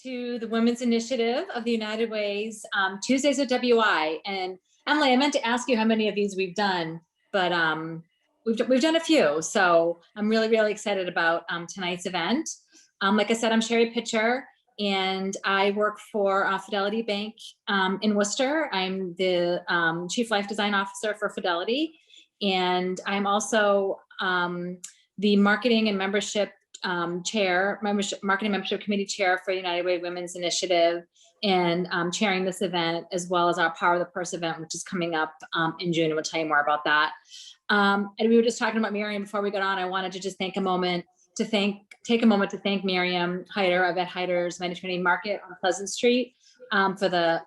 to the Women's Initiative of the United Way's Tuesdays at WI. And Emily, I meant to ask you how many of these we've done, but we've done a few. So I'm really, really excited about tonight's event. Like I said, I'm Sherry Pitcher, and I work for Fidelity Bank in Worcester. I'm the Chief Life Design Officer for Fidelity. And I'm also the Marketing and Membership Marketing Membership Committee Chair for United Way Women's Initiative, and chairing this event, as well as our Power of the Purse event, which is coming up in June, and we'll tell you more about that. And we were just talking about Miriam before we got on. I wanted to just take a moment to thank Miriam Hector of Hector's Mediterranean Market on Pleasant Street for the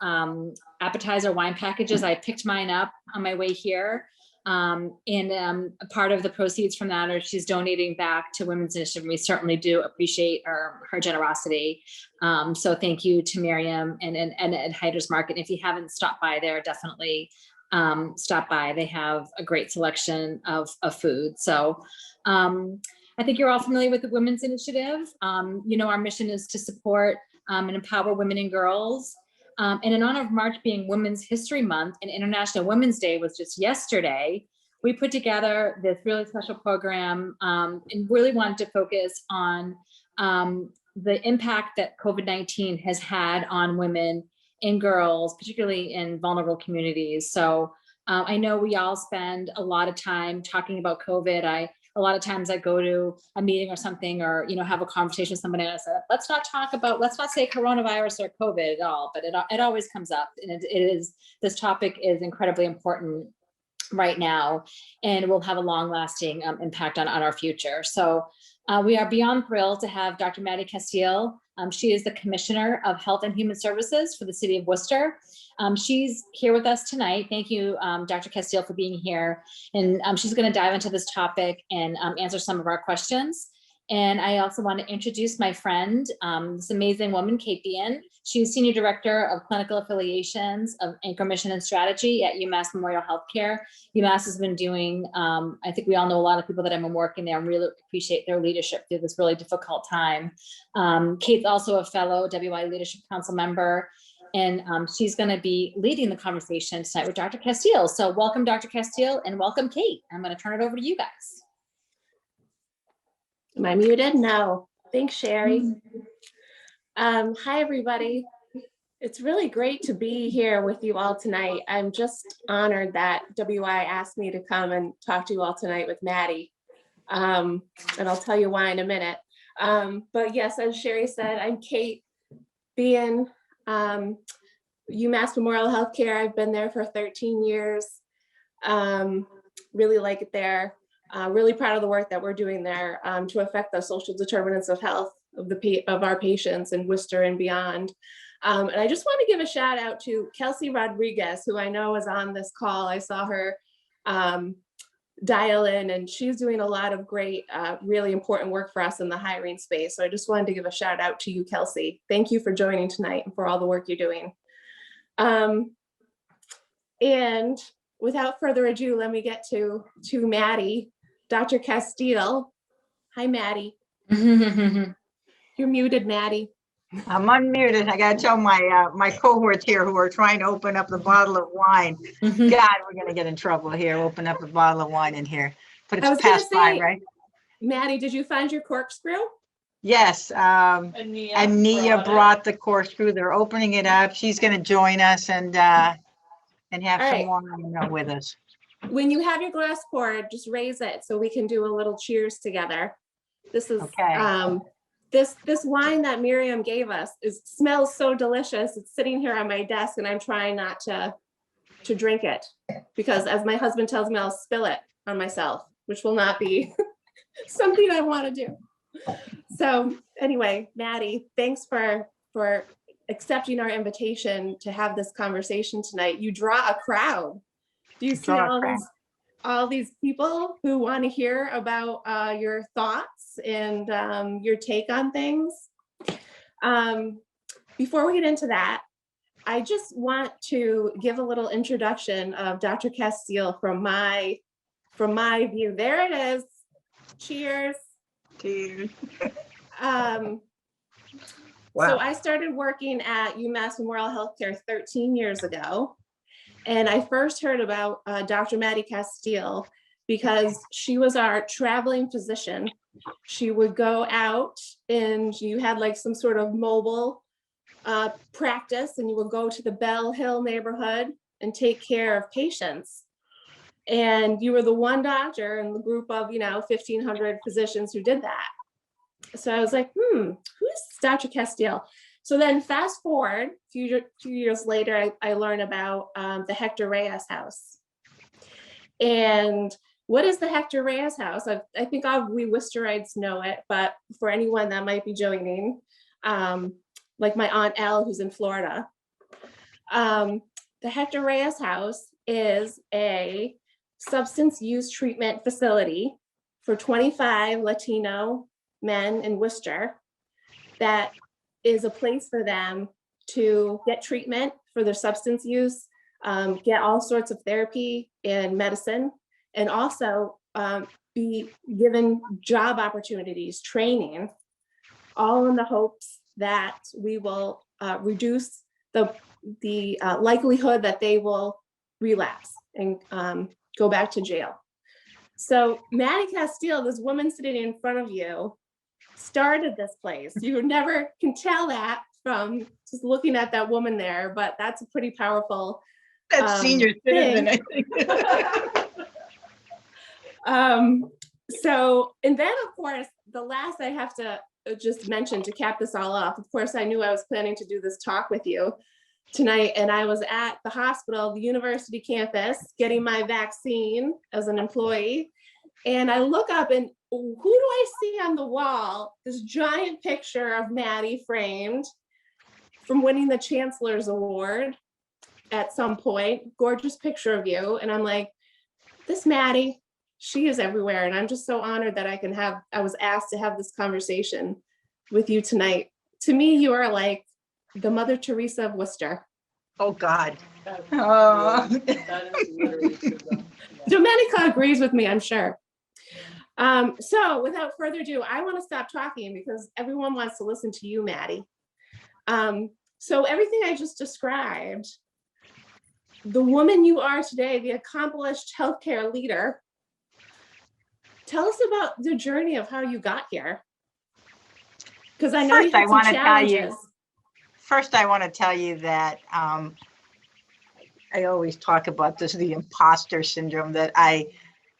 appetizer wine packages. I picked mine up on my way here. And a part of the proceeds from that, or she's donating back to Women's Initiative. We certainly do appreciate her generosity. So thank you to Miriam and at Hector's Market. If you haven't stopped by there, definitely stop by. They have a great selection of food. So I think you're all familiar with the Women's Initiative. You know, our mission is to support and empower women and girls. And in honor of March being Women's History Month and International Women's Day was just yesterday, we put together this really special program and really wanted to focus on the impact that COVID-19 has had on women and girls, particularly in vulnerable communities. So I know we all spend a lot of time talking about COVID. A lot of times I go to a meeting or something, or, you know, have a conversation with somebody and I say, let's not say coronavirus or COVID at all, but it always comes up. And this topic is incredibly important right now, and will have a long lasting impact on our future. So we are beyond thrilled to have Dr. Mattie Castiel. She is the Commissioner of Health and Human Services for the City of Worcester. She's here with us tonight. Thank you, Dr. Castiel, for being here. And she's going to dive into this topic and answer some of our questions. And I also want to introduce my friend, this amazing woman, Kate Bean. She's Senior Director of Clinical Affiliations of Anchor Mission and Strategy at UMass Memorial Healthcare. UMass has been doing, I think we all know a lot of people that have been working there, and really appreciate their leadership through this really difficult time. Kate's also a fellow WI Leadership Council member, and she's going to be leading the conversation tonight with Dr. Castiel. So welcome, Dr. Castiel, and welcome, Kate. I'm going to turn it over to you guys. Am I muted? No. Thanks, Sherry. Hi, everybody. It's really great to be here with you all tonight. I'm just honored that WI asked me to come and talk to you all tonight with Mattie. And I'll tell you why in a minute. But yes, as Sherry said, I'm Kate Bean, UMass Memorial Healthcare. I've been there for 13 years. Really like it there. Really proud of the work that we're doing there to affect the social determinants of health of our patients in Worcester and beyond. And I just want to give a shout out to Kelsey Rodriguez, who I know is on this call. I saw her dial in, and she's doing a lot of great, really important work for us in the hiring space. So I just wanted to give a shout out to you, Kelsey. Thank you for joining tonight and for all the work you're doing. And without further ado, let me get to Mattie. Dr. Castiel. Hi, Mattie. You're muted, Mattie. I'm unmuted. I got to tell my cohorts here who are trying to open up the bottle of wine. God, we're going to get in trouble here. Open up a bottle of wine in here. But it's past 5, right? Mattie, did you find your corkscrew? Yes. Ania brought the corkscrew. They're opening it up. She's going to join us and have some wine with us. When you have your glass poured, just raise it so we can do a little cheers together. This is okay. This wine that Miriam gave us smells so delicious. It's sitting here on my desk, and I'm trying not to drink it, because as my husband tells me, I'll spill it on myself, which will not be something I want to do. So anyway, Mattie, thanks for accepting our invitation to have this conversation tonight. You draw a crowd. Do you see all these people who want to hear about your thoughts and your take on things? Before we get into that, I just want to give a little introduction of Dr. Castiel from my view. There it is. Cheers. Cheers. So I started working at UMass Memorial Healthcare 13 years ago. And I first heard about Dr. Mattie Castiel because she was our traveling physician. She would go out and you had like some sort of mobile practice, and you would go to the Bell Hill neighborhood and take care of patients. And you were the one doctor in the group of, 1,500 physicians who did that. So I was like, who's Dr. Castiel? So then fast forward, a few years later, I learned about the Hector Reyes house. And what is the Hector Reyes house? I think we Worcesterites know it, but for anyone that might be joining, like my Aunt Elle, who's in Florida, the Hector Reyes house is a substance use treatment facility for 25 Latino men in Worcester that is a place for them to get treatment for their substance use, get all sorts of therapy and medicine, and also be given job opportunities, training, all in the hopes that we will reduce the likelihood that they will relapse and go back to jail. So Mattie Castiel, this woman sitting in front of you, started this place. You never can tell that from just looking at that woman there, but that's a pretty powerful senior citizen, I think. So, and then of course, the last I have to just mention to cap this all off, of course, I knew I was planning to do this talk with you tonight, and I was at the hospital, the university campus, getting my vaccine as an employee. And I look up and who do I see on the wall? This giant picture of Mattie framed from winning the Chancellor's Award at some point, gorgeous picture of you. And I'm like, this Mattie, she is everywhere. And I'm just so honored that I was asked to have this conversation with you tonight. To me, you are like the Mother Teresa of Worcester. Oh God. Domenica agrees with me, I'm sure. So without further ado, I want to stop talking because everyone wants to listen to you, Mattie. So everything I just described, the woman you are today, the accomplished healthcare leader, tell us about the journey of how you got here. Because I know you had some challenges. First, I want to tell you that I always talk about this, the imposter syndrome, that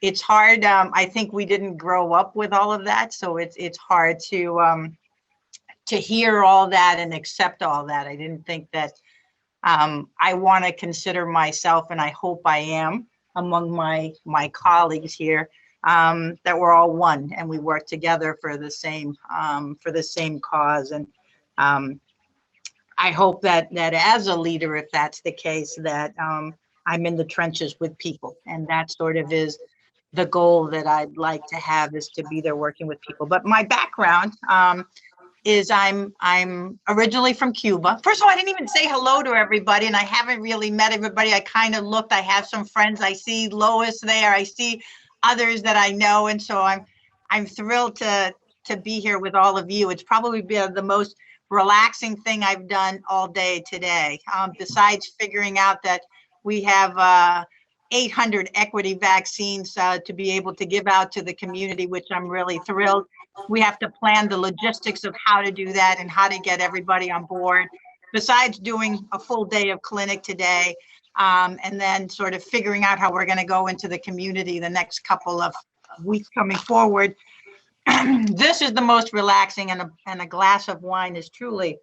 it's hard. I think we didn't grow up with all of that. So it's hard to hear all that and accept all that. I didn't think that I want to consider myself, and I hope I am, among my colleagues here, that we're all one and we work together for the same cause. And I hope that as a leader, if that's the case, that I'm in the trenches with people, and that sort of is the goal that I'd like to have, is to be there working with people. But my background is I'm originally from Cuba. First of all, I didn't even say hello to everybody, and I haven't really met everybody. I kind of looked. I have some friends. I see Lois there. I see others that I know, and so I'm thrilled to be here with all of you. It's probably been the most relaxing thing I've done all day today, besides figuring out that we have 800 equity vaccines to be able to give out to the community, which I'm really thrilled. We have to plan the logistics of how to do that and how to get everybody on board, besides doing a full day of clinic today, and then sort of figuring out how we're going to go into the community the next couple of weeks coming forward. This is the most relaxing, and a glass of wine is truly,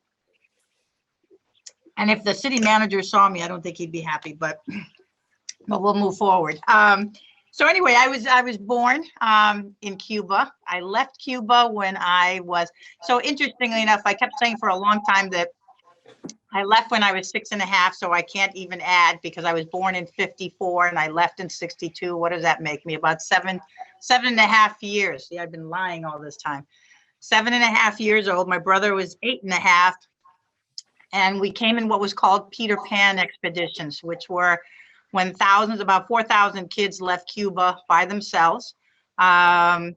and if the city manager saw me, I don't think he'd be happy, but we'll move forward. So anyway, I was born in Cuba. I left Cuba when I was, so interestingly enough, I kept saying for a long time that I left when I was 6.5, so I can't even add, because I was born in 54 and I left in 62. What does that make me? About 7.5 years. See, I've been lying all this time. 7.5 years old. My brother was 8.5. And we came in what was called Peter Pan expeditions, which were when about 4,000 kids left Cuba by themselves. The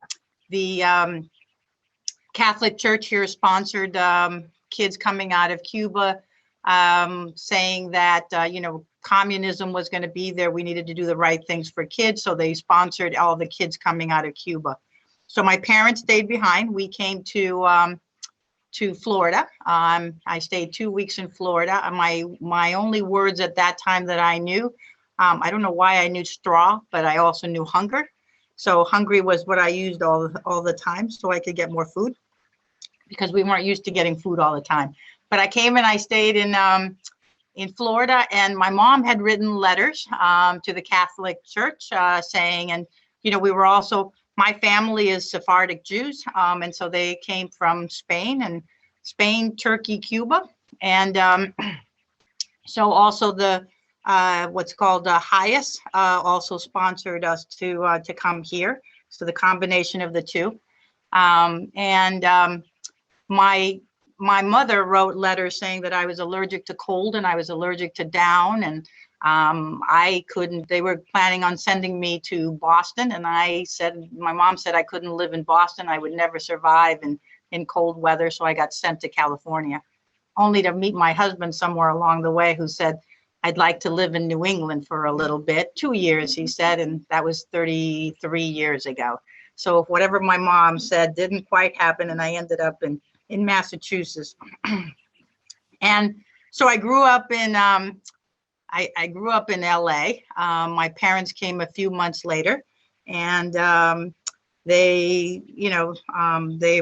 Catholic Church here sponsored kids coming out of Cuba, saying that, communism was going to be there. We needed to do the right things for kids. So they sponsored all the kids coming out of Cuba. So my parents stayed behind. We came to Florida. I stayed 2 weeks in Florida. My only words at that time that I knew, I don't know why I knew straw, but I also knew hunger. So hungry was what I used all the time so I could get more food, because we weren't used to getting food all the time. But I came and I stayed in Florida, and my mom had written letters to the Catholic Church saying, and we were also, my family is Sephardic Jews, and so they came from Spain, Turkey, Cuba, and so also the what's called Reyes also sponsored us to come here. So the combination of the two, my mother wrote letters saying that I was allergic to cold and I was allergic to down, and I couldn't, they were planning on sending me to Boston, and my mom said I couldn't live in Boston. I would never survive in cold weather. So I got sent to California, only to meet my husband somewhere along the way, who said, I'd like to live in New England for a little bit, 2 years, he said, and that was 33 years ago. So whatever my mom said didn't quite happen, and I ended up in Massachusetts. And so I grew up in I grew up in LA. My parents came a few months later, and they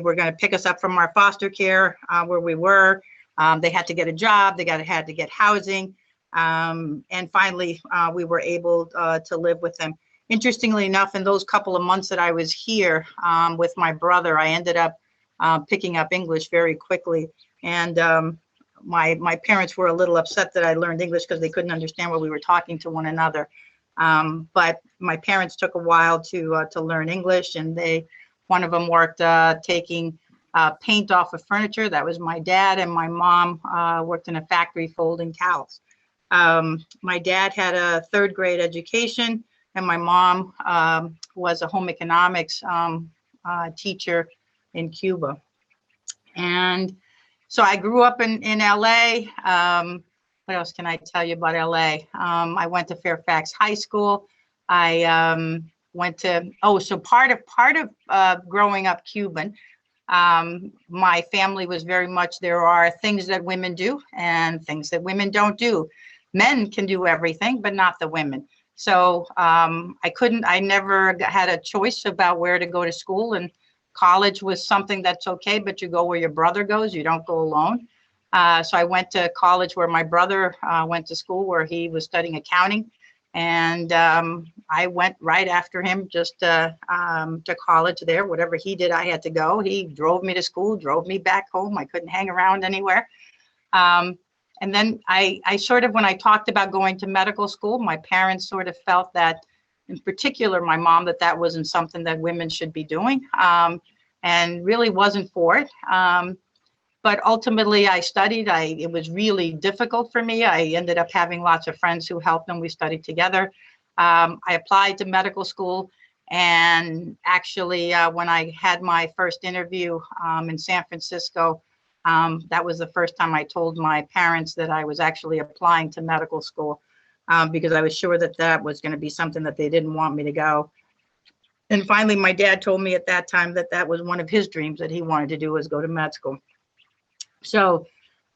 were going to pick us up from our foster care where we were. They had to get a job. They had to get housing. And finally, we were able to live with them. Interestingly enough, in those couple of months that I was here with my brother, I ended up picking up English very quickly. And my parents were a little upset that I learned English because they couldn't understand what we were talking to one another. But my parents took a while to learn English, and one of them worked taking paint off of furniture. That was my dad, and my mom worked in a factory folding towels. My dad had a third grade education, and my mom was a home economics teacher in Cuba. And so I grew up in LA. What else can I tell you about LA? I went to Fairfax High School. I went to, so part of growing up Cuban, my family was very much, there are things that women do and things that women don't do. Men can do everything, but not the women. So I never had a choice about where to go to school, and college was something that's okay, but you go where your brother goes, you don't go alone. So I went to college where my brother went to school, where he was studying accounting. And I went right after him just to college there. Whatever he did, I had to go. He drove me to school, drove me back home. I couldn't hang around anywhere. And then I sort of, when I talked about going to medical school, my parents sort of felt that, in particular, my mom, that wasn't something that women should be doing, and really wasn't for it. But ultimately, I studied. It was really difficult for me. I ended up having lots of friends who helped, and we studied together. I applied to medical school, and actually, when I had my first interview in San Francisco, that was the first time I told my parents that I was actually applying to medical school, because I was sure that was going to be something that they didn't want me to go. And finally, my dad told me at that time that was one of his dreams, that he wanted to do, was go to med school. So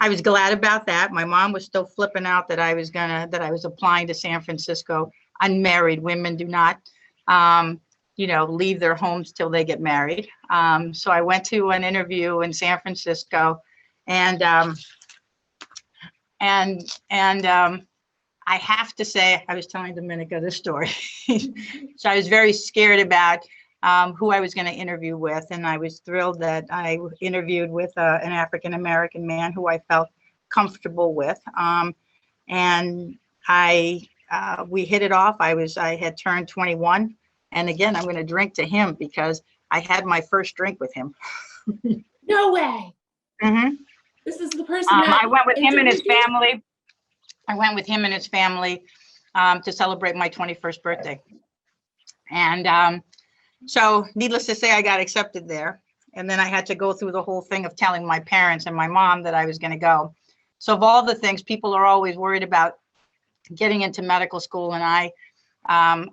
I was glad about that. My mom was still flipping out that I was applying to San Francisco. Unmarried women do not, leave their homes till they get married. So I went to an interview in San Francisco, and I have to say, I was telling Dominica this story. So I was very scared about who I was going to interview with, and I was thrilled that I interviewed with an African-American man who I felt comfortable with, and we hit it off. I had turned 21, and again, I'm going to drink to him because I had my first drink with him. No way. Mm-hmm. This is the person I went with him and his family. To celebrate my 21st birthday. And so needless to say, I got accepted there. And then I had to go through the whole thing of telling my parents and my mom that I was going to go. So of all the things, people are always worried about getting into medical school. And I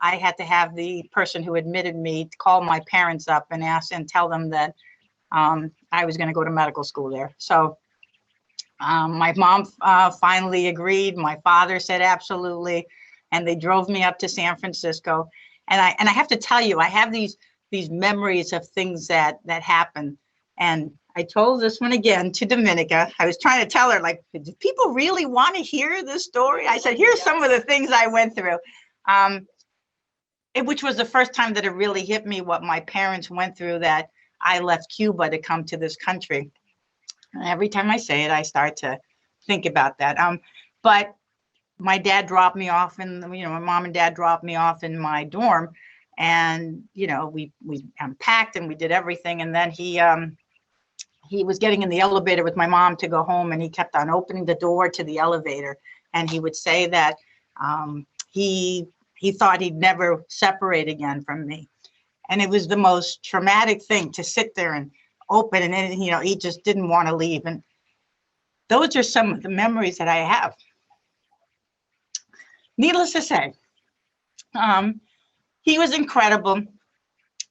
had to have the person who admitted me call my parents up and ask and tell them that I was going to go to medical school there. So my mom finally agreed. My father said absolutely. And they drove me up to San Francisco. And I have to tell you, I have these memories of things that happened. And I told this one again to Dominica. I was trying to tell her, like, do people really want to hear this story? I said, here's some of the things I went through. Which was the first time that it really hit me what my parents went through, that I left Cuba to come to this country. And every time I say it, I start to think about that. But my dad dropped me off, and my mom and dad dropped me off in my dorm, and we unpacked and we did everything. And then he was getting in the elevator with my mom to go home, and he kept on opening the door to the elevator, and he would say that he thought he'd never separate again from me. And it was the most traumatic thing to sit there and open, and then, he just didn't want to leave. And those are some of the memories that I have. Needless to say, he was incredible.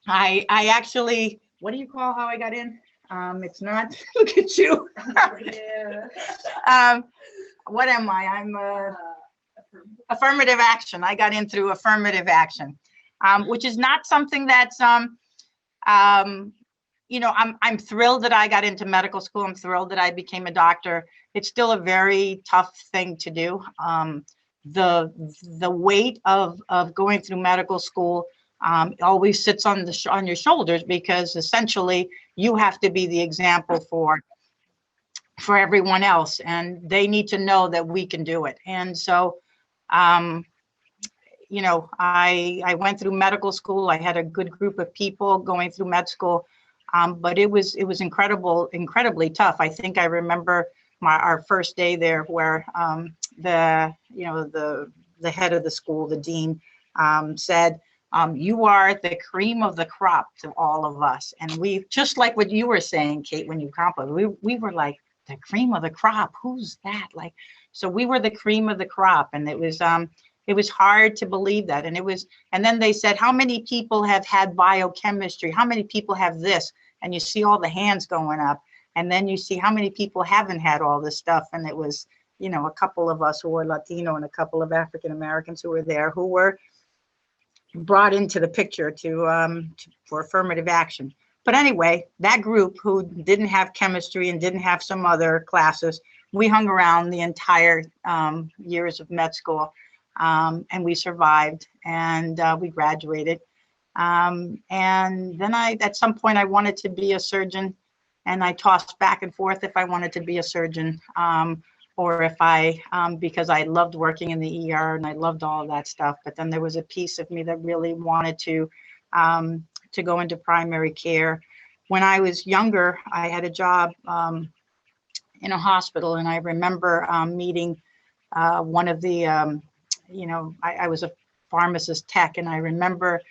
I actually, what do you call how I got in? It's not, look at you. What am I? I'm affirmative action. I got in through affirmative action, which is not something that's, I'm thrilled that I got into medical school. I'm thrilled that I became a doctor. It's still a very tough thing to do. The weight of going through medical school always sits on your shoulders, because essentially you have to be the example for everyone else, and they need to know that we can do it. And so, I went through medical school. I had a good group of people going through med school, but it was incredibly tough. I think I remember our first day there, where the head of the school, the dean, said, you are the cream of the crop to all of us. And we, just like what you were saying, Kate, when you complimented, we were like, the cream of the crop, who's that? Like, so we were the cream of the crop. And it was hard to believe that. And then they said, how many people have had biochemistry? How many people have this? And you see all the hands going up. And then you see how many people haven't had all this stuff. And it was, a couple of us who were Latino and a couple of African Americans who were there, who were brought into the picture for affirmative action. But anyway, that group who didn't have chemistry and didn't have some other classes, we hung around the entire years of med school, and we survived, and we graduated. And then at some point, I wanted to be a surgeon, and I tossed back and forth if I wanted to be a surgeon, or if because I loved working in the ER and I loved all of that stuff. But then there was a piece of me that really wanted to go into primary care. When I was younger, I had a job in a hospital, and I remember meeting one of the, I was a pharmacist tech, and I remember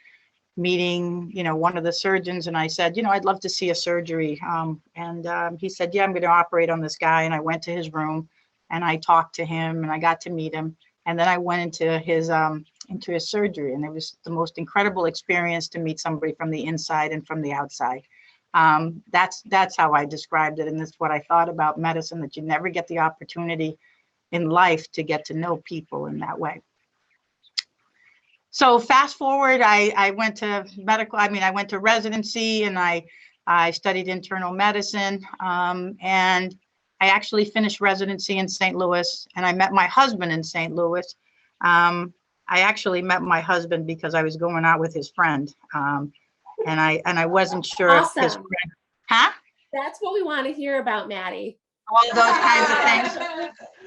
meeting, one of the surgeons, and I said, I'd love to see a surgery. And he said, yeah, I'm going to operate on this guy. And I went to his room, and I talked to him, and I got to meet him. And then I went into his surgery, and it was the most incredible experience to meet somebody from the inside and from the outside. That's how I described it, and that's what I thought about medicine, that you never get the opportunity in life to get to know people in that way. So fast forward, I went to I went to residency, and I studied internal medicine, and I actually finished residency in St. Louis, and I met my husband in St. Louis. I actually met my husband because I was going out with his friend, and I wasn't sure Awesome. if his friend, huh? That's what we want to hear about, Mattie. All those kinds of things.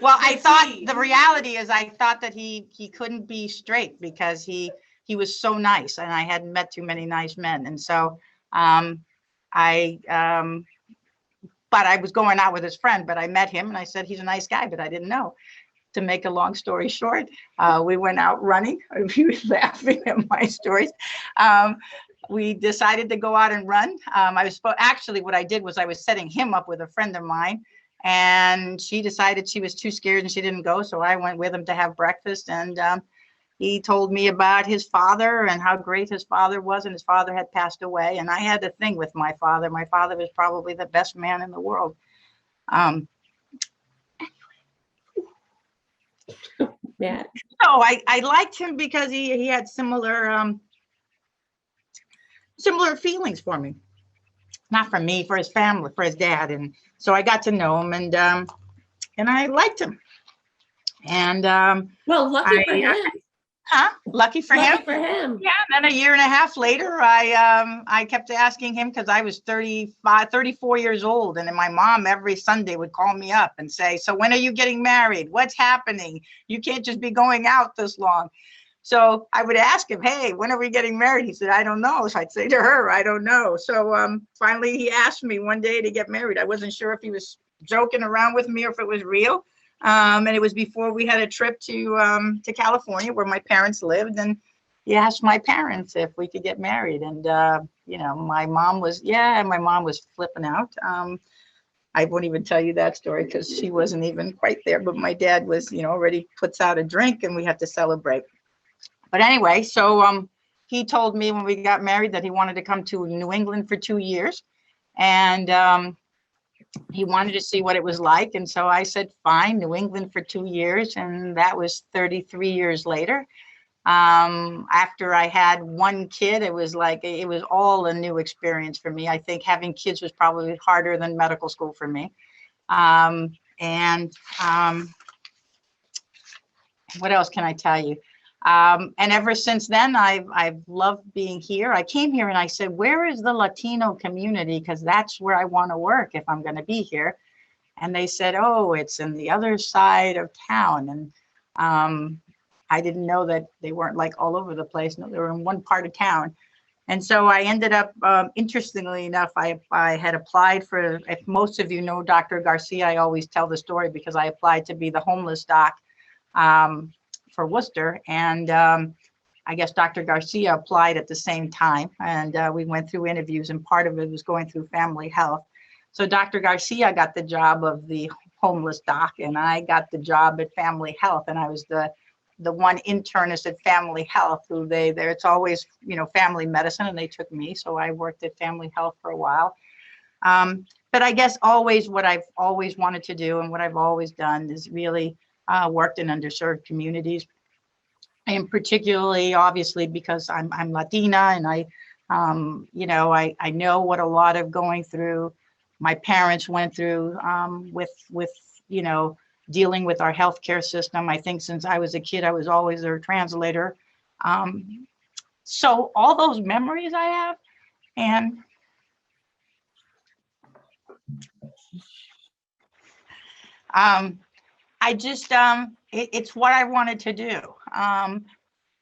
Well, I thought the reality is I thought that he couldn't be straight because he was so nice, and I hadn't met too many nice men, and so but I was going out with his friend, but I met him and I said, he's a nice guy, but I didn't know. To make a long story short, we went out running. He was laughing at my stories. we decided to go out and run. Actually, what I did was I was setting him up with a friend of mine, and she decided she was too scared and she didn't go. So I went with him to have breakfast, and he told me about his father and how great his father was, and his father had passed away. And I had a thing with my father. My father was probably the best man in the world. Yeah. So I liked him because he had similar feelings for me. Not for me, for his family, for his dad. And so I got to know him, and I liked him. And well, lucky for him. Lucky for him. Lucky for him. Yeah. And then a year and a half later, I kept asking him, because I was 34 years old, and then my mom every Sunday would call me up and say, "So when are you getting married? What's happening? You can't just be going out this long." So I would ask him, "Hey, when are we getting married?" He said, "I don't know." So I'd say to her, "I don't know." So finally he asked me one day to get married. I wasn't sure if he was joking around with me or if it was real. And it was before we had a trip to California, where my parents lived, and he asked my parents if we could get married. And my mom was flipping out. I won't even tell you that story because she wasn't even quite there, but my dad was, already puts out a drink and we had to celebrate. But anyway, so he told me when we got married that he wanted to come to New England for 2 years, and he wanted to see what it was like. And so I said, fine, New England for 2 years. And that was 33 years later. After I had one kid, it was all a new experience for me. I think having kids was probably harder than medical school for me. And what else can I tell you? And ever since then, I've loved being here. I came here and I said, where is the Latino community? Because that's where I want to work if I'm going to be here. And they said, oh, it's in the other side of town. And I didn't know that they weren't like all over the place. No, they were in one part of town. And so I ended up, interestingly enough, I had applied for, if most of you know Dr. Garcia, I always tell the story because I applied to be the homeless doc for Worcester. And I guess Dr. Garcia applied at the same time. And we went through interviews, and part of it was going through family health. So Dr. Garcia got the job of the homeless doc, and I got the job at family health. And I was the one internist at family health who it's always, family medicine, and they took me. So I worked at family health for a while. But I guess always what I've always wanted to do and what I've always done is really worked in underserved communities. And particularly, obviously, because I'm Latina, and I know what a lot of going through my parents went through with dealing with our healthcare system. I think since I was a kid, I was always their translator. So all those memories I have, and I just, it's what I wanted to do.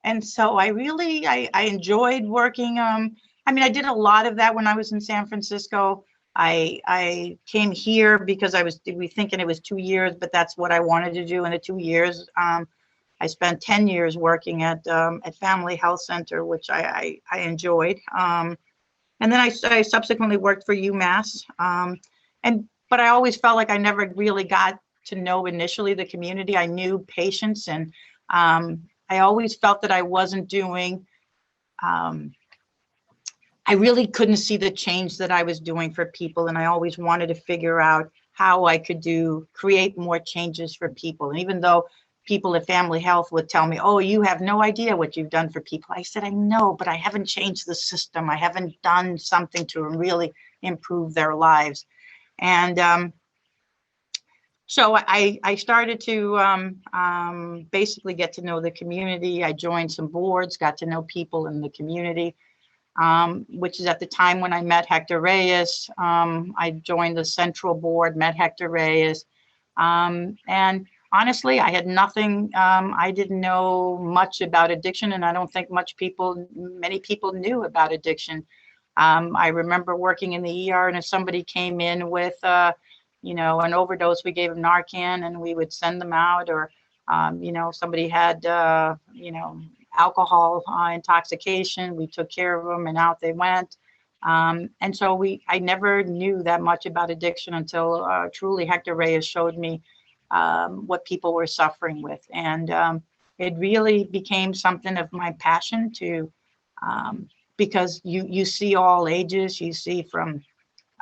And so I enjoyed working. I did a lot of that when I was in San Francisco. I came here because we thinking it was 2 years, but that's what I wanted to do in the 2 years. I spent 10 years working at Family Health Center, which I enjoyed. And then I subsequently worked for UMass. But I always felt like I never really got to know initially the community. I knew patients, and I always felt that I wasn't doing, I really couldn't see the change that I was doing for people. And I always wanted to figure out how I could create more changes for people. And even though people at Family Health would tell me, oh, you have no idea what you've done for people, I said, I know, but I haven't changed the system. I haven't done something to really improve their lives. And so I started to basically get to know the community. I joined some boards, got to know people in the community, which is at the time when I met Hector Reyes. I joined the central board, met Hector Reyes. And honestly, I had nothing, I didn't know much about addiction, and I don't think many people knew about addiction. I remember working in the ER, and if somebody came in with an overdose, we gave them Narcan and we would send them out, or somebody had alcohol intoxication. We took care of them and out they went. And so I never knew that much about addiction until truly Hector Reyes showed me what people were suffering with. And it really became something of my passion to, because you see all ages. You see from,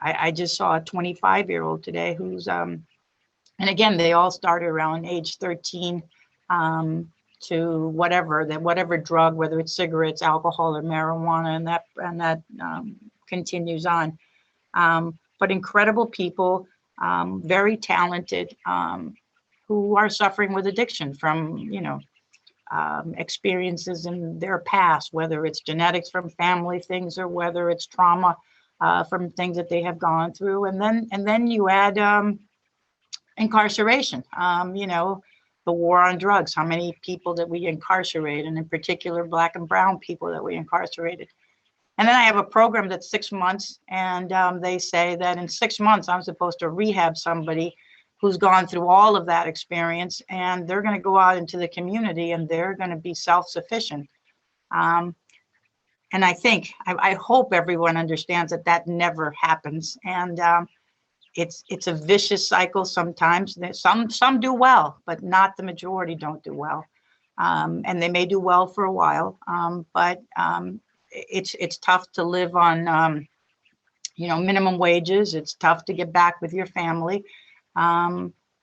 I just saw a 25-year-old today who's, and again, they all started around age 13 to whatever drug, whether it's cigarettes, alcohol, or marijuana, and that continues on. But incredible people, very talented, who are suffering with addiction from, experiences in their past, whether it's genetics from family things or whether it's trauma from things that they have gone through. And then you add incarceration, the war on drugs, how many people that we incarcerate, and in particular Black and brown people that we incarcerated. And then I have a program that's 6 months, and they say that in 6 months I'm supposed to rehab somebody who's gone through all of that experience, and they're going to go out into the community and they're going to be self-sufficient. And I hope everyone understands that never happens. And it's a vicious cycle sometimes. Some do well, but not the majority don't do well. And they may do well for a while, but it's tough to live on minimum wages. It's tough to get back with your family.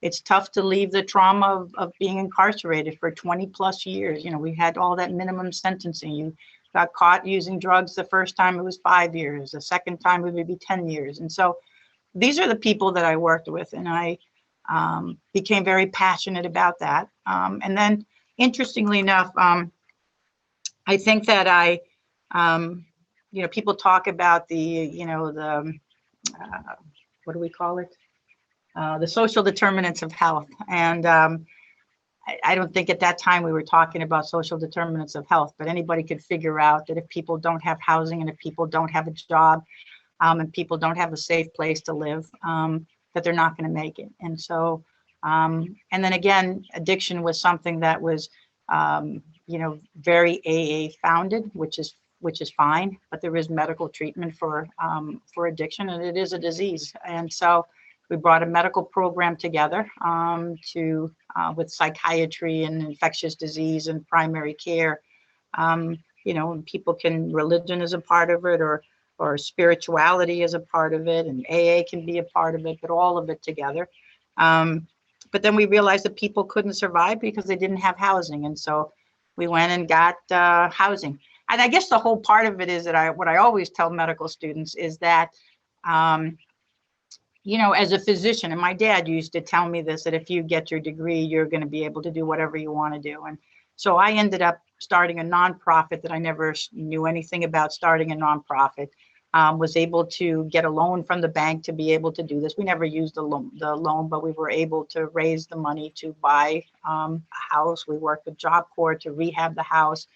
It's tough to leave the trauma of being incarcerated for 20 plus years. We had all that minimum sentencing. You got caught using drugs the first time, it was 5 years. The second time it would be 10 years. And so these are the people that I worked with, and I became very passionate about that. And then interestingly enough, I think that people talk about the what do we call it? The social determinants of health. And I don't think at that time we were talking about social determinants of health, but anybody could figure out that if people don't have housing and if people don't have a job, and people don't have a safe place to live, that they're not going to make it. And so, and then again, addiction was something that was, very AA founded, which is fine, but there is medical treatment for addiction, and it is a disease. And so we brought a medical program together with psychiatry and infectious disease and primary care. People religion is a part of it, or spirituality is a part of it, and AA can be a part of it, but all of it together. But then we realized that people couldn't survive because they didn't have housing. And so we went and got housing. And I guess the whole part of it is that what I always tell medical students is that, as a physician, and my dad used to tell me this, that if you get your degree, you're going to be able to do whatever you want to do. And so I ended up starting a nonprofit that I never knew anything about starting a nonprofit. Was able to get a loan from the bank to be able to do this. We never used the loan, but we were able to raise the money to buy a house. We worked with Job Corps to rehab the house.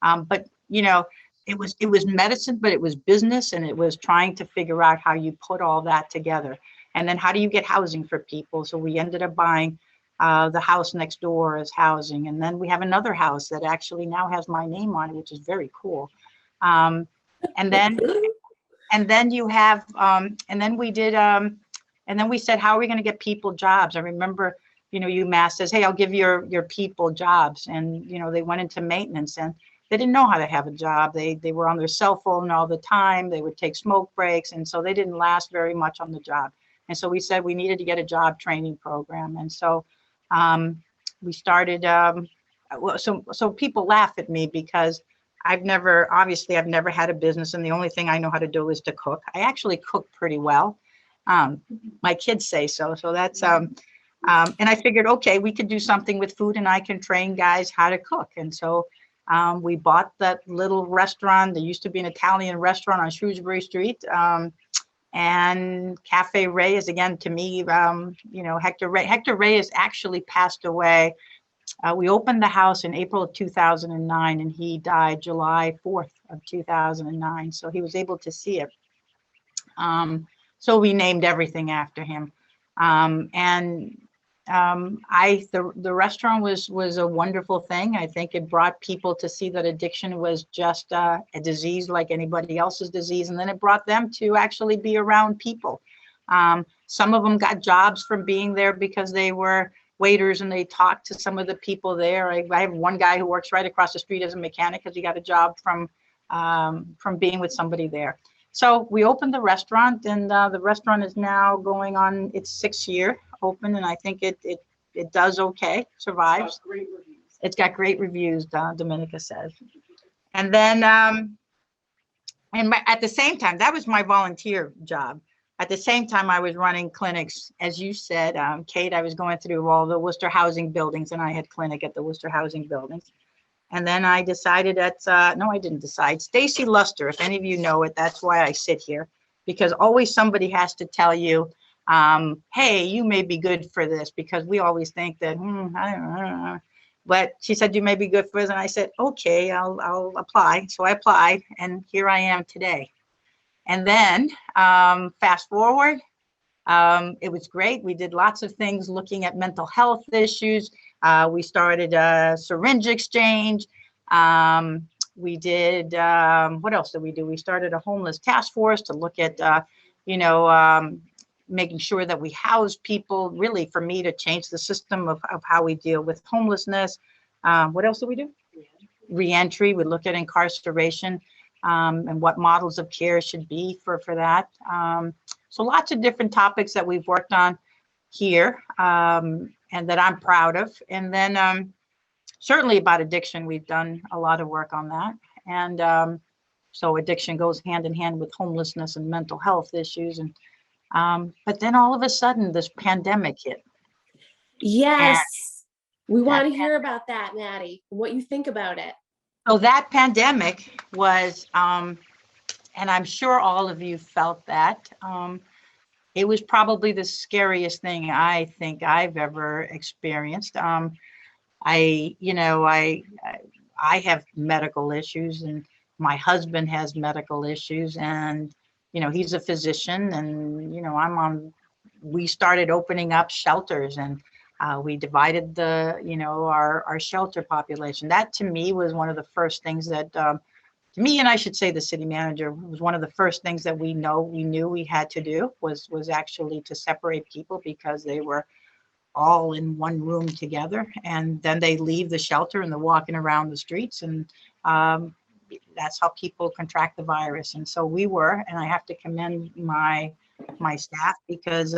But it was medicine, but it was business, and it was trying to figure out how you put all that together. And then how do you get housing for people? So we ended up buying the house next door as housing. And then we have another house that actually now has my name on it, which is very cool. And then you have, and then we did, and then we said, how are we going to get people jobs? I remember, UMass says, hey, I'll give your people jobs. And, they went into maintenance and they didn't know how to have a job. They were on their cell phone all the time. They would take smoke breaks. And so they didn't last very much on the job. And so we said we needed to get a job training program. And so we started, so people laugh at me because I've never had a business, and the only thing I know how to do is to cook. I actually cook pretty well. My kids say so. So that's, and I figured, okay, we could do something with food and I can train guys how to cook. And so we bought that little restaurant. There used to be an Italian restaurant on Shrewsbury Street. And Cafe Reyes, again, to me, Hector Reyes actually passed away. We opened the house in April of 2009, and he died July 4th of 2009. So he was able to see it. So we named everything after him. And The restaurant was a wonderful thing. I think it brought people to see that addiction was just a disease like anybody else's disease, and then it brought them to actually be around people. Some of them got jobs from being there because they were waiters and they talked to some of the people there. I have one guy who works right across the street as a mechanic because he got a job from being with somebody there. So we opened the restaurant, and the restaurant is now going on its 6th year open, and I think it does okay, survives. It's got great reviews, Dominica says. And then at the same time, that was my volunteer job. At the same time, I was running clinics, as you said, Kate. I was going through all the Worcester housing buildings, and I had clinic at the Worcester housing buildings. And then I decided no, I didn't decide. Stacy Luster, if any of you know it, that's why I sit here, because always somebody has to tell you, hey, you may be good for this, because we always think that, I don't know. But she said, you may be good for this. And I said, okay, I'll apply. So I applied, and here I am today. And then fast forward, it was great. We did lots of things looking at mental health issues. We started a syringe exchange. We did, what else did we do? We started a homeless task force to look at, making sure that we house people, really for me to change the system of how we deal with homelessness. What else did we do? Reentry. We look at incarceration and what models of care should be for that. So lots of different topics that we've worked on here and that I'm proud of. And then certainly about addiction, we've done a lot of work on that. And so addiction goes hand in hand with homelessness and mental health issues. And but then all of a sudden this pandemic hit. Yes, we want to hear about that, Mattie, what you think about it. So that pandemic was, and I'm sure all of you felt that, it was probably the scariest thing I think I've ever experienced. I have medical issues, and my husband has medical issues, and he's a physician, and we started opening up shelters, and we divided our shelter population. That to me was one of the first things that to me, and I should say the city manager, was one of the first things that we knew we had to do was actually to separate people, because they were all in one room together, and then they leave the shelter and they're walking around the streets, and that's how people contract the virus. And so we were, and I have to commend my staff, because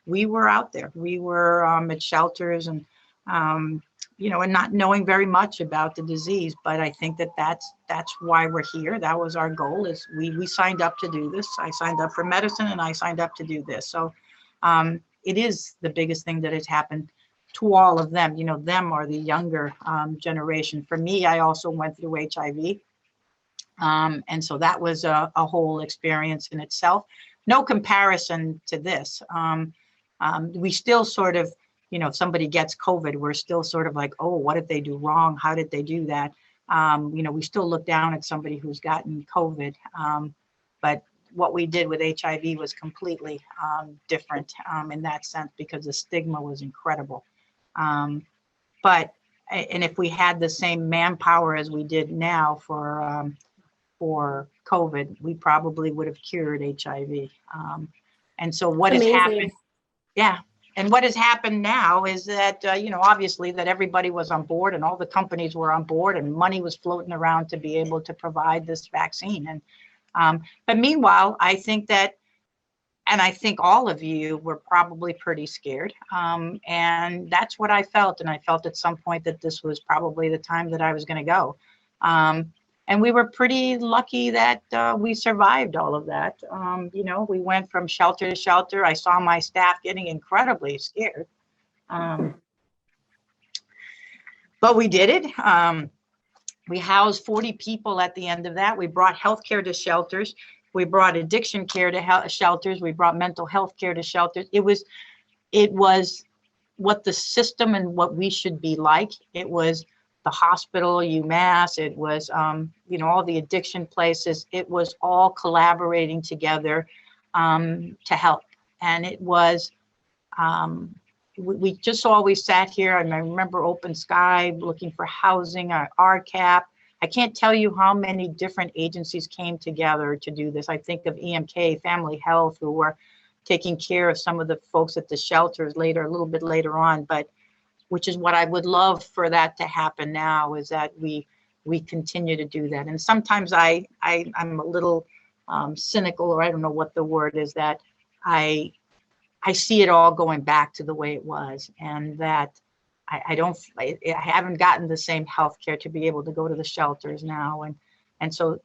we were out there. We were at shelters, and and not knowing very much about the disease. But I think that's why we're here. That was our goal. Is we signed up to do this. I signed up for medicine, and I signed up to do this. So it is the biggest thing that has happened to all of them. Them are the younger generation. For me, I also went through HIV. And so that was a whole experience in itself. No comparison to this. We still sort of, if somebody gets COVID, we're still sort of like, oh, what did they do wrong? How did they do that? We still look down at somebody who's gotten COVID. But what we did with HIV was completely different in that sense, because the stigma was incredible. And if we had the same manpower as we did now for COVID, we probably would have cured HIV. And so what has happened? Yeah. And what has happened now is that, obviously that everybody was on board, and all the companies were on board, and money was floating around to be able to provide this vaccine. And but meanwhile, I think that, and I think all of you were probably pretty scared. And that's what I felt. And I felt at some point that this was probably the time that I was going to go. And we were pretty lucky that we survived all of that. We went from shelter to shelter. I saw my staff getting incredibly scared. But we did it. We housed 40 people at the end of that. We brought healthcare to shelters. We brought addiction care to shelters. We brought mental health care to shelters. It was what the system and what we should be like. It was the hospital, UMass, it was, all the addiction places. It was all collaborating together to help. And it was we just always sat here, and I remember Open Sky looking for housing, RCAP. I can't tell you how many different agencies came together to do this. I think of EMK, Family Health, who were taking care of some of the folks at the shelters later, a little bit later on, but which is what I would love for that to happen now, is that we continue to do that. And sometimes I'm a little cynical, or I don't know what the word is, that I see it all going back to the way it was, and that I haven't gotten the same health care to be able to go to the shelters now. And so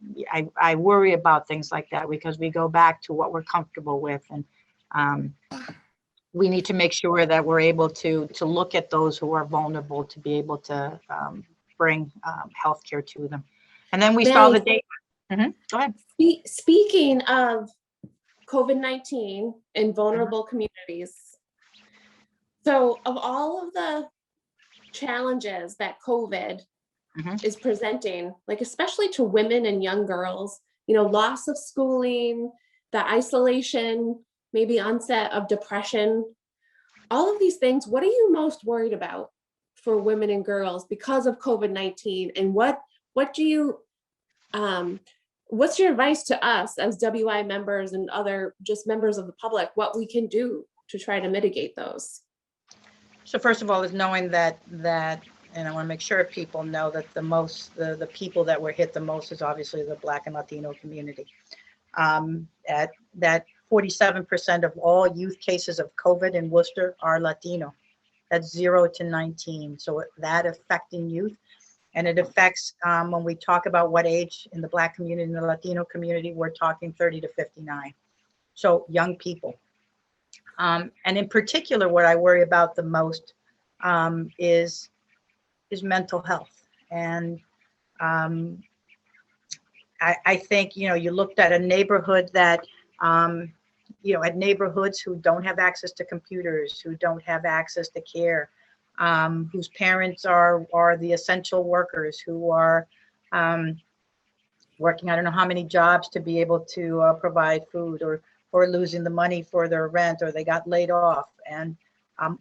I worry about things like that, because we go back to what we're comfortable with. And we need to make sure that we're able to look at those who are vulnerable, to be able to bring health care to them. And then we saw the data. Go ahead. Speaking of COVID-19 in vulnerable communities, so of all of the challenges that COVID is presenting, like especially to women and young girls, loss of schooling, the isolation, maybe onset of depression, all of these things, what are you most worried about for women and girls because of COVID-19? And what do you, what's your advice to us as WI members and other just members of the public, what we can do to try to mitigate those? So first of all, is knowing that, and I want to make sure people know that the people that were hit the most is obviously the Black and Latino community. At that 47% of all youth cases of COVID in Worcester are Latino. That's 0 to 19. So that affecting youth, and it affects when we talk about what age in the Black community and the Latino community, we're talking 30 to 59. So young people. And in particular, what I worry about the most is mental health. And I think, you looked at a neighborhood that, at neighborhoods who don't have access to computers, who don't have access to care, whose parents are the essential workers, who are working, I don't know how many jobs to be able to provide food, or losing the money for their rent, or they got laid off, and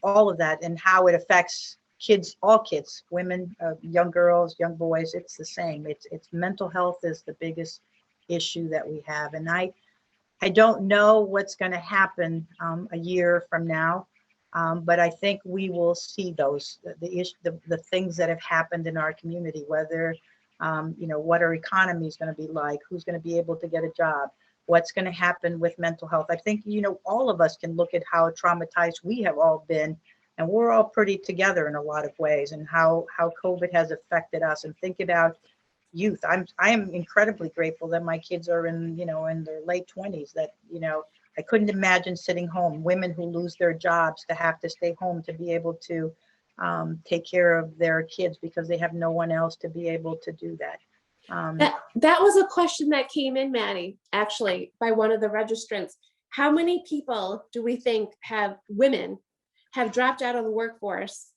all of that, and how it affects kids, all kids, women, young girls, young boys. It's the same. It's mental health is the biggest issue that we have. And I don't know what's going to happen a year from now, but I think we will see the things that have happened in our community, whether what our economy is going to be like, who's going to be able to get a job, what's going to happen with mental health. I think, all of us can look at how traumatized we have all been, and we're all pretty together in a lot of ways, and how COVID has affected us. And think about youth. I am incredibly grateful that my kids are in their late 20s, that, I couldn't imagine sitting home, women who lose their jobs to have to stay home to be able to take care of their kids because they have no one else to be able to do that. That was a question that came in, Mattie, actually, by one of the registrants. How many people do we think women have dropped out of the workforce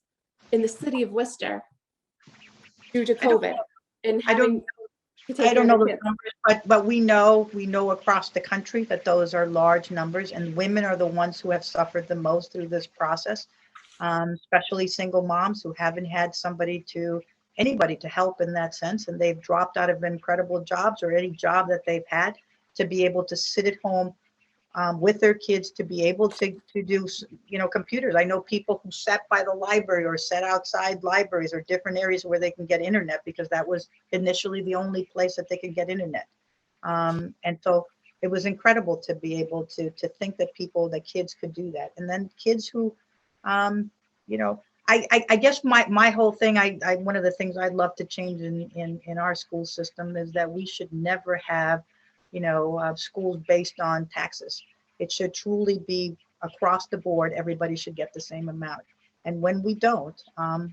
in the city of Worcester due to COVID? I don't know the numbers, but we know across the country that those are large numbers, and women are the ones who have suffered the most through this process, especially single moms who haven't had anybody to help in that sense, and they've dropped out of incredible jobs, or any job that they've had, to be able to sit at home with their kids, to be able to do computers. I know people who sat by the library, or sat outside libraries, or different areas where they can get internet, because that was initially the only place that they could get internet. And so it was incredible to be able to think that kids could do that. And then kids who I guess my whole thing, one of the things I'd love to change in our school system is that we should never have, schools based on taxes. It should truly be across the board. Everybody should get the same amount. And when we don't,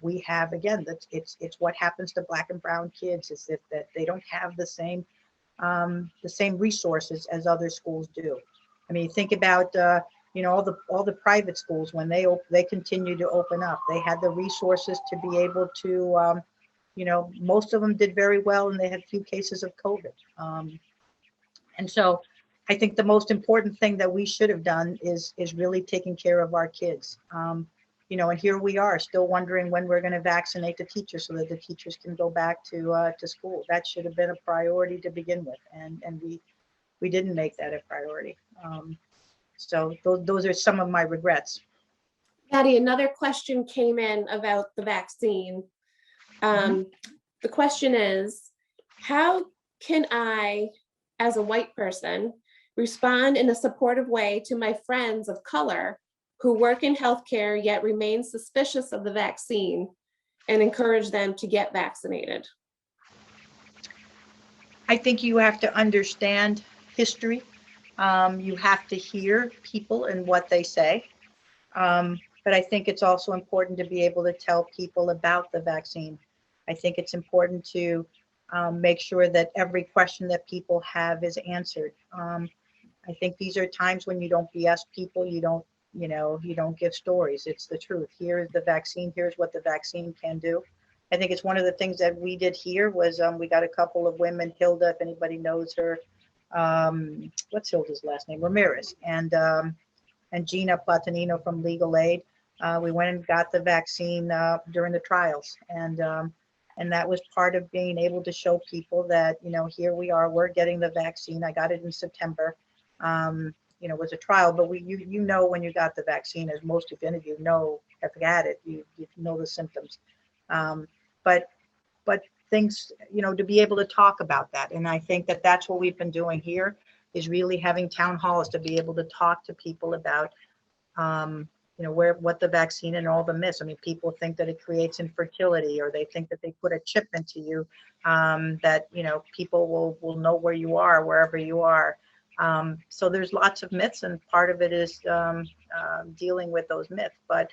we have, again, it's what happens to Black and brown kids, is that they don't have the same resources as other schools do. I mean, think about all the private schools, when they continue to open up, they had the resources to be able to, most of them did very well, and they had few cases of COVID. And so I think the most important thing that we should have done is really taking care of our kids. you know, and here we are still wondering when we're going to vaccinate the teachers so that the teachers can go back to school. That should have been a priority to begin with, and we didn't make that a priority. So those are some of my regrets. Mattie, another question came in about the vaccine. The question is, how can I, as a white person, respond in a supportive way to my friends of color who work in healthcare yet remain suspicious of the vaccine, and encourage them to get vaccinated? I think you have to understand history. You have to hear people and what they say. But I think it's also important to be able to tell people about the vaccine. I think it's important to make sure that every question that people have is answered. I think these are times when you don't BS people, you don't give stories. It's the truth. Here's the vaccine. Here's what the vaccine can do. I think it's one of the things that we did here was we got a couple of women, Hilda, if anybody knows her. What's Hilda's last name? Ramirez. And Gina Platanino from Legal Aid. We went and got the vaccine during the trials. And that was part of being able to show people that, you know, here we are, we're getting the vaccine. I got it in September. You know, it was a trial, but you know when you got the vaccine, as most of you know, have had it, you know the symptoms. But things, you know, to be able to talk about that. And I think that that's what we've been doing here, is really having town halls to be able to talk to people about, you know, what the vaccine and all the myths. I mean, people think that it creates infertility, or they think that they put a chip into you, that, you know, people will know where you are, wherever you are. So there's lots of myths, and part of it is dealing with those myths. But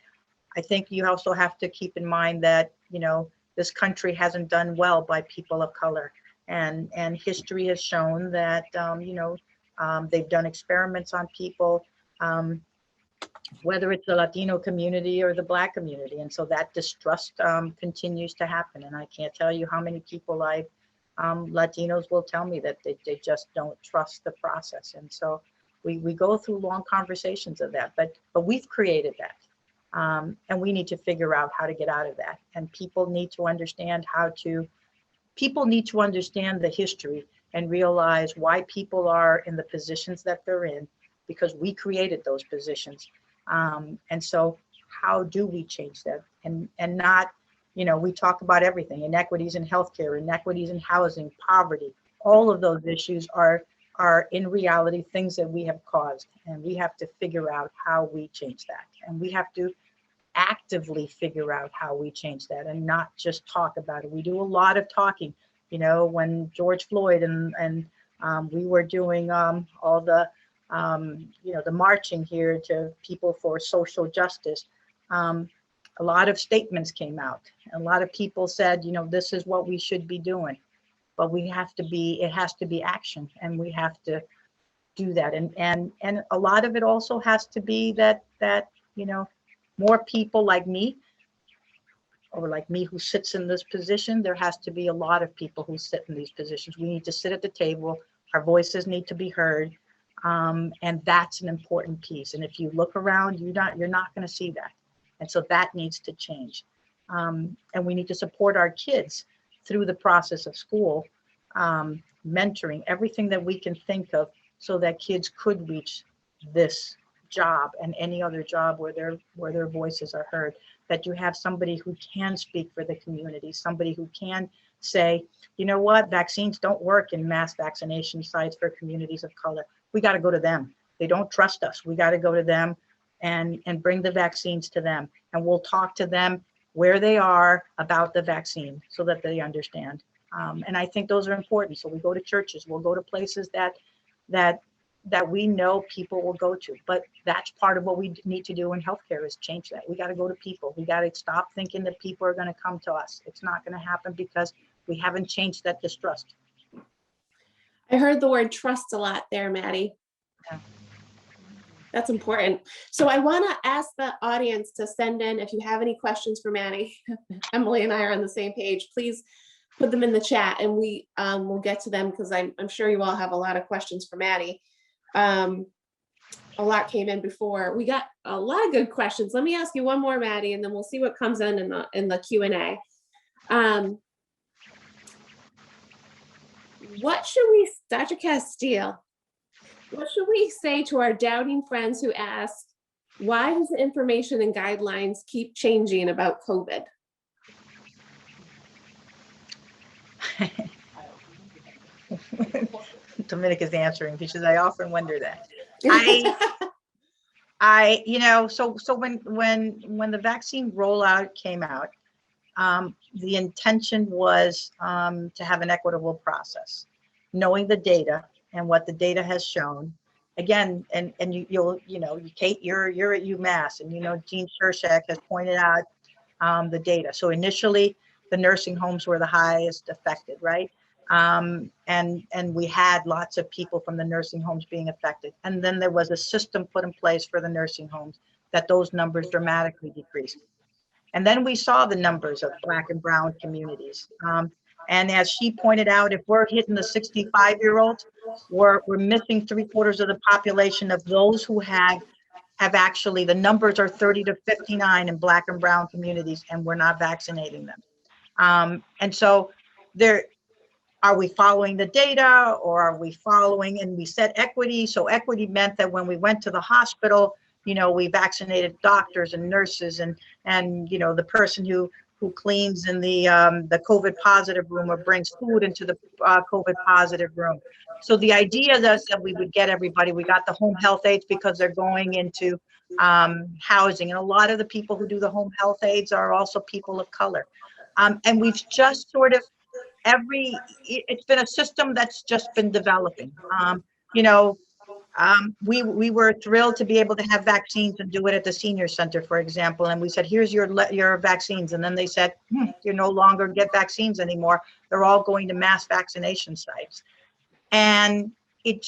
I think you also have to keep in mind that, you know, this country hasn't done well by people of color. And history has shown that, you know, they've done experiments on people, whether it's the Latino community or the Black community. And so that distrust continues to happen. And I can't tell you how many people Latinos will tell me that they just don't trust the process. And so we go through long conversations of that, but we've created that. And we need to figure out how to get out of that. And people need to understand the history and realize why people are in the positions that they're in, because we created those positions. And so how do we change that? And not, you know, we talk about everything, inequities in healthcare, inequities in housing, poverty, all of those issues are in reality things that we have caused, and we have to figure out how we change that. And we have to actively figure out how we change that, and not just talk about it. We do a lot of talking, you know, when George Floyd and we were doing all the, you know, the marching here to people for social justice. A lot of statements came out. A lot of people said, you know, this is what we should be doing, but it has to be action, and we have to do that. And a lot of it also has to be that, you know, more people like me, or like me who sits in this position. There has to be a lot of people who sit in these positions. We need to sit at the table. Our voices need to be heard. And that's an important piece. And if you look around, you're not going to see that. And so that needs to change. And we need to support our kids through the process of school, mentoring, everything that we can think of, so that kids could reach this job and any other job where their voices are heard. That you have somebody who can speak for the community, somebody who can say, you know what, vaccines don't work in mass vaccination sites for communities of color. We got to go to them. They don't trust us. We got to go to them and bring the vaccines to them. And we'll talk to them where they are about the vaccine so that they understand. And I think those are important. So we go to churches, we'll go to places that we know people will go to. But that's part of what we need to do in healthcare, is change that. We got to go to people. We got to stop thinking that people are going to come to us. It's not going to happen because we haven't changed that distrust. I heard the word trust a lot there, Mattie. Yeah. That's important. So I want to ask the audience to send in, if you have any questions for Mattie. Emily and I are on the same page. Please put them in the chat, and we will get to them, because I'm sure you all have a lot of questions for Mattie. a lot came in before. We got a lot of good questions. Let me ask you one more, Mattie, and then we'll see what comes in the Q&A. What should we, Dr. Castiel, what should we say to our doubting friends who ask, why does the information and guidelines keep changing about COVID? Dominica's answering because I often wonder that. So when the vaccine rollout came out, the intention was to have an equitable process, knowing the data and what the data has shown. Again, and Kate, you're at UMass, and Jean Shershak has pointed out the data. So initially, the nursing homes were the highest affected, right? And we had lots of people from the nursing homes being affected. And then there was a system put in place for the nursing homes that those numbers dramatically decreased. And then we saw the numbers of Black and brown communities. And as she pointed out, if we're hitting the 65-year-olds, we're missing 3/4 of the population of those who have actually, the numbers are 30 to 59 in Black and brown communities, and we're not vaccinating them. And so are we following the data, or are we following, and we said equity. So equity meant that when we went to the hospital, we vaccinated doctors and nurses and the person who cleans in the COVID positive room or brings food into the COVID positive room. So the idea is that we would get everybody. We got the home health aides because they're going into housing. And a lot of the people who do the home health aides are also people of color. And we've just sort of, it's been a system that's just been developing. We were thrilled to be able to have vaccines and do it at the senior center, for example. And we said, here's your vaccines. And then they said, you no longer get vaccines anymore. They're all going to mass vaccination sites. And it's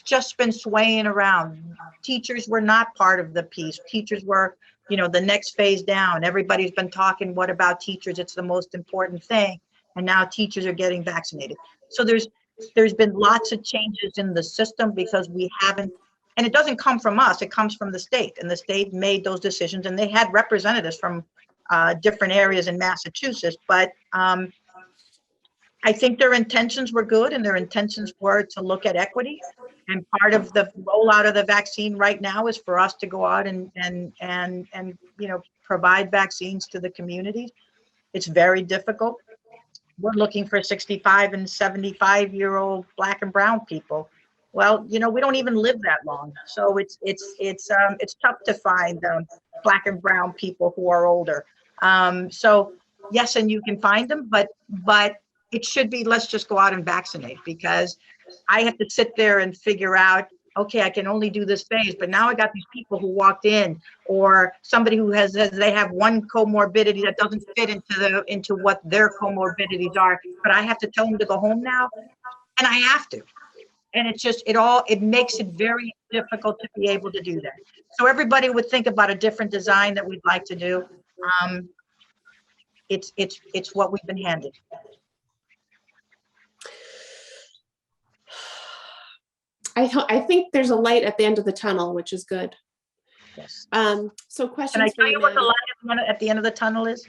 just been swaying around. Teachers were not part of the piece. Teachers were, the next phase down. Everybody's been talking, what about teachers? It's the most important thing. And now teachers are getting vaccinated. So there's been lots of changes in the system because we haven't, and it doesn't come from us, it comes from the state, and the state made those decisions, and they had representatives from different areas in Massachusetts, but I think their intentions were good, and their intentions were to look at equity. And part of the rollout of the vaccine right now is for us to go out and provide vaccines to the communities. It's very difficult. We're looking for 65 and 75-year-old Black and brown people. Well, we don't even live that long, so it's tough to find Black and brown people who are older. So yes, and you can find them, but it should be, let's just go out and vaccinate, because I have to sit there and figure out, okay, I can only do this phase, but now I got these people who walked in, or somebody who they have one comorbidity that doesn't fit into what their comorbidities are, but I have to tell them to go home now, and I have to. And it's just, it makes it very difficult to be able to do that. So everybody would think about a different design that we'd like to do. It's what we've been handed. I think there's a light at the end of the tunnel, which is good. Yes. So questions. Can I tell you what the light at the end of the tunnel is?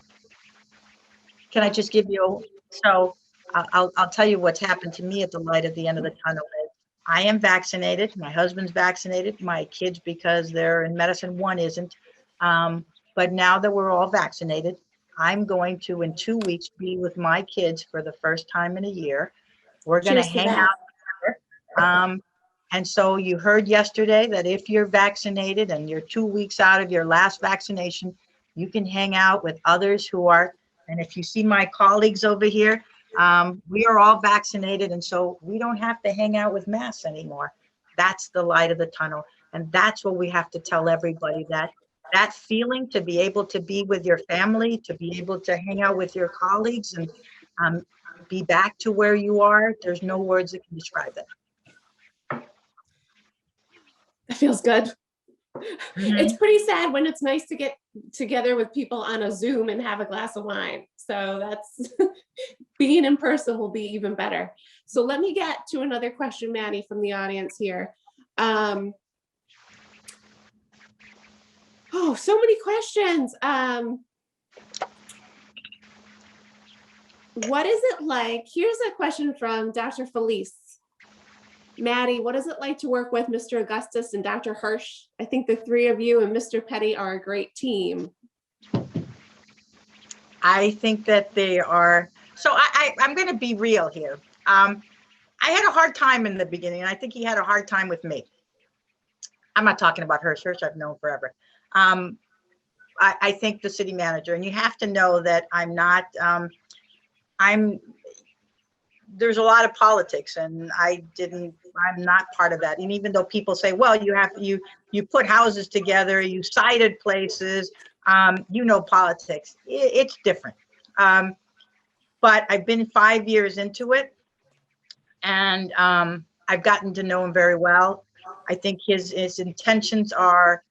Can I just give you, so I'll tell you what's happened to me at the light at the end of the tunnel is, I am vaccinated, my husband's vaccinated, my kids, because they're in medicine, one isn't. But now that we're all vaccinated, I'm going to, in 2 weeks, be with my kids for the first time in a year. We're going to hang out together. And so you heard yesterday that if you're vaccinated and you're 2 weeks out of your last vaccination, you can hang out with others who are, and if you see my colleagues over here, we are all vaccinated, and so we don't have to hang out with masks anymore. That's the light of the tunnel. And that's what we have to tell everybody, that feeling to be able to be with your family, to be able to hang out with your colleagues and be back to where you are. There's no words that can describe that. That feels good. Mm-hmm. It's pretty sad when it's nice to get together with people on a Zoom and have a glass of wine. So that's being in person will be even better. So let me get to another question, Mattie, from the audience here. Oh, so many questions. What is it like? Here's a question from Dr. Felice. Mattie, what is it like to work with Mr. Augustus and Dr. Hirsch? I think the three of you and Mr. Petty are a great team. I think that they are. So I'm going to be real here. I had a hard time in the beginning, and I think he had a hard time with me. I'm not talking about Hirsch. Hirsch I've known forever. I think the city manager, and you have to know that I'm not, there's a lot of politics, and I'm not part of that. And even though people say, well, you put houses together, you cited places, you know, politics, it's different. But I've been 5 years into it, and I've gotten to know him very well. I think his intentions are,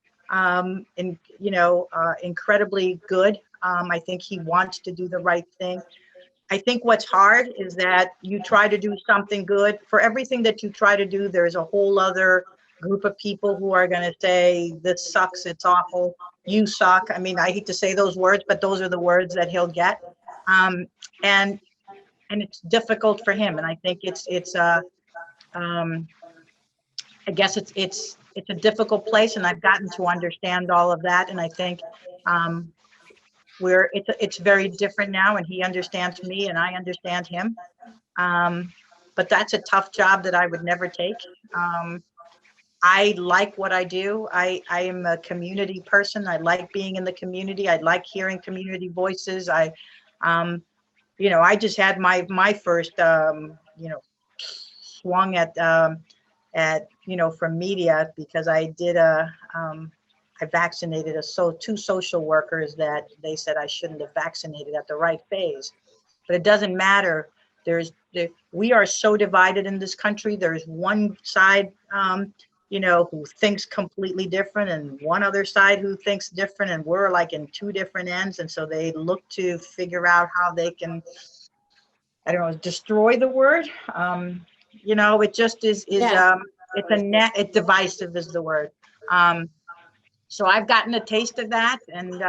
incredibly good. I think he wants to do the right thing. I think what's hard is that you try to do something good. For everything that you try to do, there's a whole other group of people who are going to say, this sucks, it's awful, you suck. I mean, I hate to say those words, but those are the words that he'll get. And it's difficult for him. And I think I guess it's a difficult place, and I've gotten to understand all of that. And I think it's very different now, and he understands me and I understand him. But that's a tough job that I would never take. I like what I do. I am a community person. I like being in the community. I like hearing community voices. I just had my first, swung at from media, because I did I vaccinated two social workers that they said I shouldn't have vaccinated at the right phase. But it doesn't matter. We are so divided in this country. There's one side, who thinks completely different, and one other side who thinks different, and we're like in two different ends. And so they look to figure out how they can, I don't know, destroy the word. It just is it's divisive is the word. So I've gotten a taste of that, and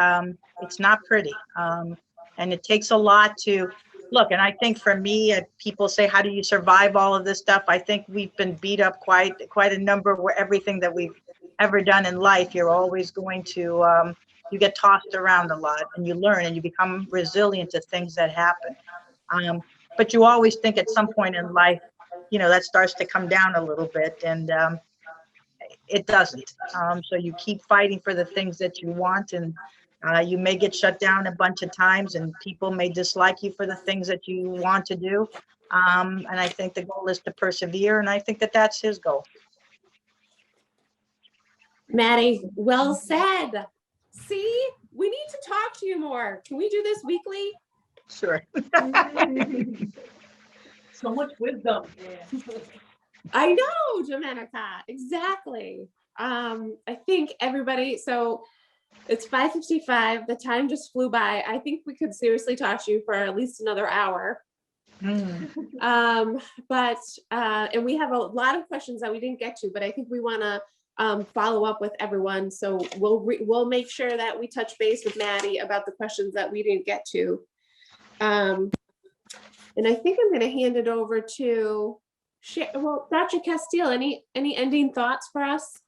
it's not pretty. And it takes a lot to look. And I think for me, people say, how do you survive all of this stuff? I think we've been beat up quite a number where everything that we've ever done in life, you're always going to, you get tossed around a lot, and you learn and you become resilient to things that happen. But you always think at some point in life, that starts to come down a little bit, and it doesn't. So you keep fighting for the things that you want, and you may get shut down a bunch of times, and people may dislike you for the things that you want to do. And I think the goal is to persevere, and I think that that's his goal. Mattie, well said. See, we need to talk to you more. Can we do this weekly? Sure. So much wisdom. I know, Domenica, exactly. I think everybody, so it's 5:55. The time just flew by. I think we could seriously talk to you for at least another hour. And we have a lot of questions that we didn't get to, but I think we want to follow up with everyone. So we'll make sure that we touch base with Mattie about the questions that we didn't get to. And I think I'm going to hand it over to, Dr. Castiel, any ending thoughts for us?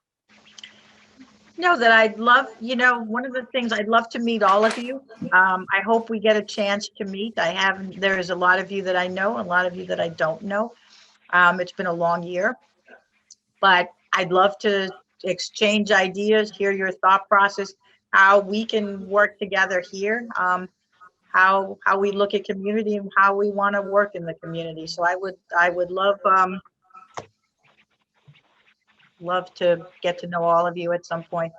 No, that I'd love, one of the things I'd love to meet all of you. I hope we get a chance to meet. There's a lot of you that I know, a lot of you that I don't know. It's been a long year, but I'd love to exchange ideas, hear your thought process, how we can work together here. How we look at community and how we want to work in the community. So I would love to get to know all of you at some point.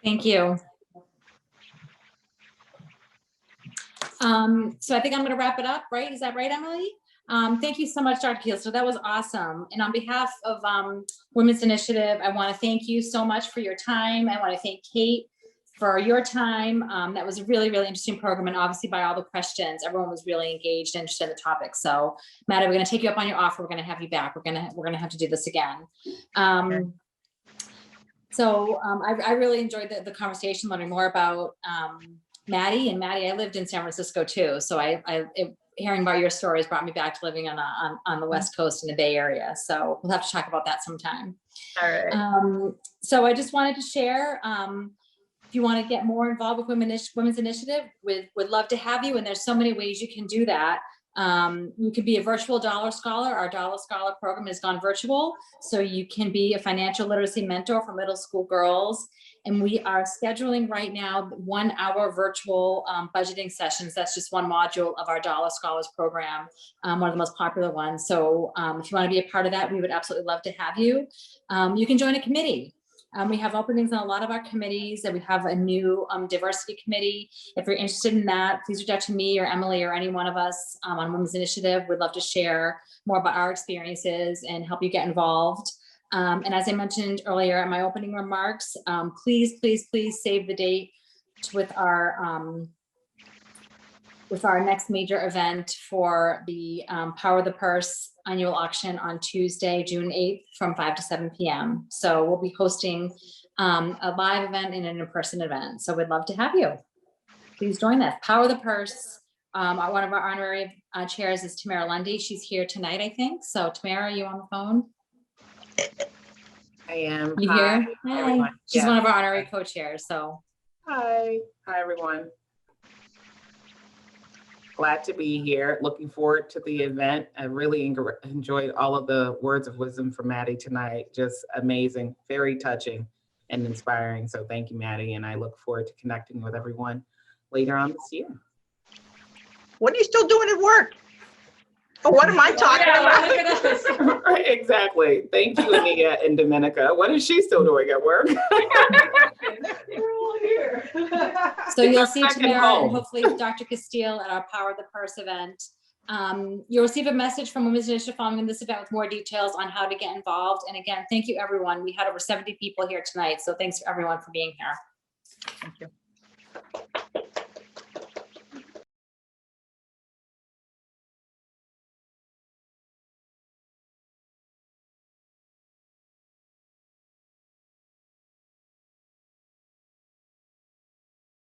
Thank you. So I think I'm going to wrap it up, right? Is that right, Emily? Thank you so much, Dr. Castiel. So that was awesome. And on behalf of Women's Initiative, I want to thank you so much for your time. I want to thank Kate for your time. That was a really, really interesting program. And obviously by all the questions, everyone was really engaged and interested in the topic. So Mattie, we're going to take you up on your offer. We're going to have you back. We're going to have to do this again. I really enjoyed the conversation, learning more about Mattie. And Mattie, I lived in San Francisco too. So hearing about your stories brought me back to living on the West Coast in the Bay Area. So we'll have to talk about that sometime. All right. So I just wanted to share, if you want to get more involved with Women's Initiative, would love to have you. And there's so many ways you can do that. You could be a virtual Dollar Scholar. Our Dollar Scholar program has gone virtual. So you can be a financial literacy mentor for middle school girls. And we are scheduling right now 1 hour virtual budgeting sessions. That's just one module of our Dollar Scholars program, one of the most popular ones. So if you want to be a part of that, we would absolutely love to have you. You can join a committee. We have openings on a lot of our committees, and we have a new diversity committee. If you're interested in that, please reach out to me or Emily or any one of us on Women's Initiative. We'd love to share more about our experiences and help you get involved. And as I mentioned earlier in my opening remarks, please save the date with our next major event for the Power the Purse annual auction on Tuesday, June 8th from 5 to 7 p.m. So we'll be hosting a live event and an in-person event. So we'd love to have you. Please join us. Power the Purse. One of our honorary chairs is Tamara Lundy. She's here tonight, I think. So Tamara, are you on the phone? I am. You Hi, here? Hi. everyone. She's Yeah. one of our honorary co-chairs. So Hi everyone. Glad to be here. Looking forward to the event. I really enjoyed all of the words of wisdom from Mattie tonight. Just amazing, very touching and inspiring. So thank you, Mattie. And I look forward to connecting with everyone later on this year. What are you still doing at work? Oh, what am I talking about? look at us. Right, exactly. Thank you, Ania and Dominica. What is she still doing at work? We're all here. So you'll see Back at Tamara home. and hopefully Dr. Castiel at our Power the Purse event. You'll receive a message from Women's Initiative following this event with more details on how to get involved. And again, thank you everyone. We had over 70 people here tonight. So thanks everyone for being here. Thank you.